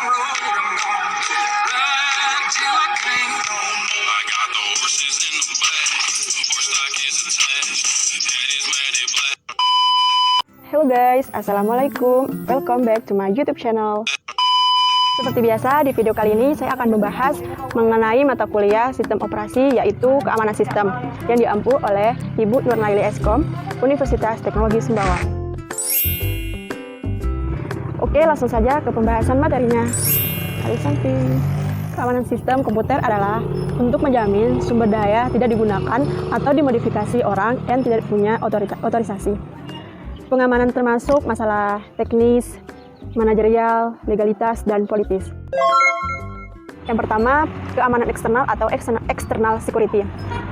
Hello guys, assalamualaikum. Welcome back to my YouTube channel. Seperti biasa, di video kali ini saya akan membahas mengenai mata kuliah sistem operasi, yaitu keamanan sistem, yang diampu oleh Ibu Nurlaili Eskom, Universitas Teknologi Sumbawa. Oke, langsung saja ke pembahasan materinya. Kali samping. Keamanan sistem komputer adalah untuk menjamin sumber daya tidak digunakan atau dimodifikasi orang yang tidak punya otorisasi. Pengamanan termasuk masalah teknis, manajerial, legalitas, dan politis. Yang pertama, keamanan eksternal atau external security,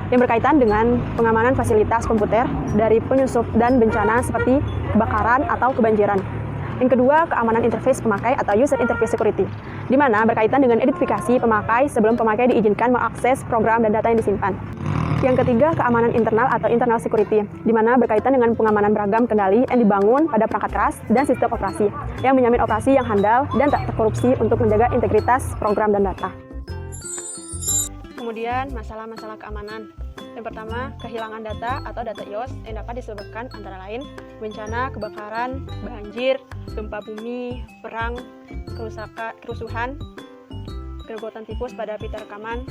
yang berkaitan dengan pengamanan fasilitas komputer dari penyusup dan bencana seperti kebakaran atau kebanjiran. Yang kedua, keamanan interface pemakai atau user interface security, di mana berkaitan dengan identifikasi pemakai sebelum pemakai diizinkan mengakses program dan data yang disimpan. Yang ketiga, keamanan internal atau internal security, di mana berkaitan dengan pengamanan beragam kendali yang dibangun pada perangkat keras dan sistem operasi, yang menjamin operasi yang handal dan tak terkorupsi untuk menjaga integritas program dan data. Kemudian, masalah-masalah keamanan. Yang pertama, kehilangan data atau data iOS yang dapat disebabkan antara lain bencana, kebakaran, banjir, gempa bumi, perang, kerusuhan, gangguan tipus pada pita rekaman.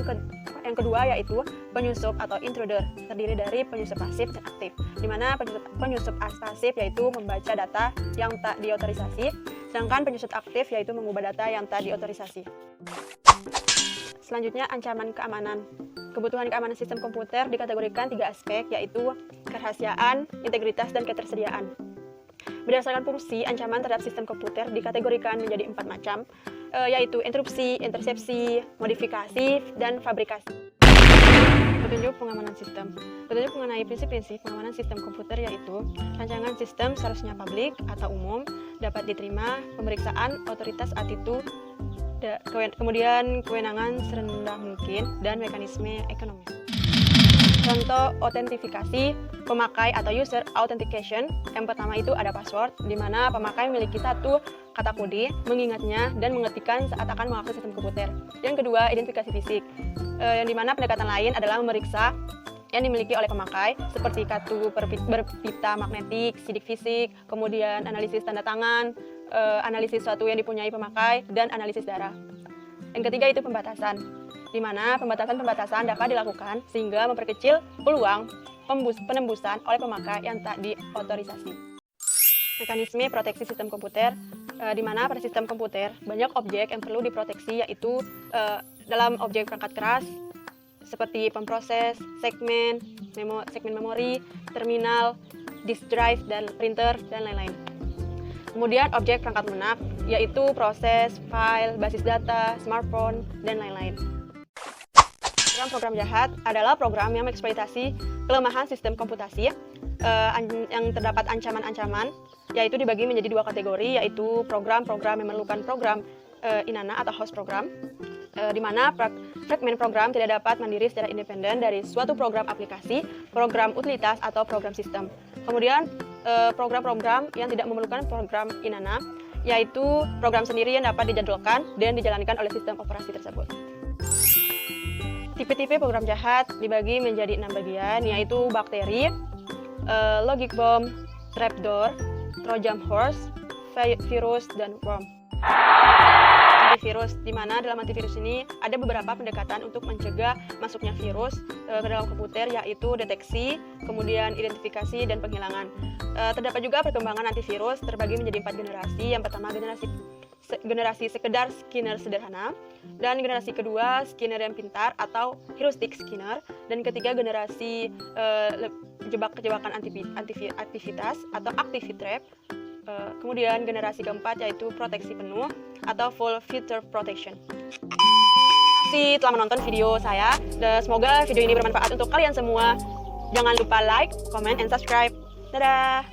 Yang kedua yaitu penyusup atau intruder, terdiri dari penyusup pasif dan aktif, di mana penyusup pasif yaitu membaca data yang tak diotorisasi, sedangkan penyusup aktif yaitu mengubah data yang tak diotorisasi. Selanjutnya, ancaman keamanan. Kebutuhan keamanan sistem komputer dikategorikan 3 aspek, yaitu kerahasiaan, integritas, dan ketersediaan. Berdasarkan fungsi, ancaman terhadap sistem komputer dikategorikan menjadi 4 macam, yaitu interupsi, intersepsi, modifikasi, dan fabrikasi. Petunjuk pengamanan sistem. Petunjuk mengenai prinsip-prinsip pengamanan sistem komputer yaitu rancangan sistem seharusnya publik atau umum, dapat diterima pemeriksaan otoritas atau kemudian kewenangan serendah mungkin, dan mekanisme ekonomis. Contoh otentifikasi pemakai atau user authentication. Yang pertama itu ada password, di mana pemakai memiliki satu kata kode, mengingatnya dan mengetikkan saat akan mengakses sistem komputer. Yang kedua, identifikasi fisik, yang dimana pendekatan lain adalah memeriksa yang dimiliki oleh pemakai, seperti kartu berpita magnetik, sidik fisik, kemudian analisis tanda tangan, analisis suatu yang dipunyai pemakai, dan analisis darah. Yang ketiga itu pembatasan, di mana pembatasan dapat dilakukan sehingga memperkecil peluang penembusan oleh pemakai yang tak diotorisasi. Mekanisme proteksi sistem komputer, di mana pada sistem komputer banyak objek yang perlu diproteksi, yaitu dalam objek perangkat keras seperti pemproses, segmen memori, terminal, disk drive, dan printer, dan lain-lain. Kemudian objek perangkat lunak, yaitu proses, file, basis data, smartphone, dan lain-lain. Program jahat adalah program yang mengeksploitasi kelemahan sistem komputasi yang terdapat ancaman-ancaman, yaitu dibagi menjadi 2 kategori, yaitu program-program yang memerlukan program inana atau host program, di mana fragmen program tidak dapat mandiri secara independen dari suatu program aplikasi, program utilitas, atau program sistem. Kemudian program-program yang tidak memerlukan program inana, yaitu program sendiri yang dapat dijadwalkan dan dijalankan oleh sistem operasi tersebut. Tipe-tipe program jahat dibagi menjadi 6 bagian, yaitu bakteri, logic bomb, trapdoor, trojan horse, virus, dan worm. Antivirus, di mana dalam antivirus ini ada beberapa pendekatan untuk mencegah masuknya virus ke dalam komputer, yaitu deteksi, kemudian identifikasi, dan penghilangan. Terdapat juga perkembangan antivirus terbagi menjadi 4 generasi. Yang pertama generasi sekedar scanner sederhana, dan generasi kedua scanner yang pintar atau heuristic scanner, dan ketiga generasi jebakan aktivitas atau active trap. Kemudian generasi keempat yaitu proteksi penuh atau full feature protection. Terima kasih telah menonton video saya, dan semoga video ini bermanfaat untuk kalian semua. Jangan lupa like, comment, and subscribe. Dadah!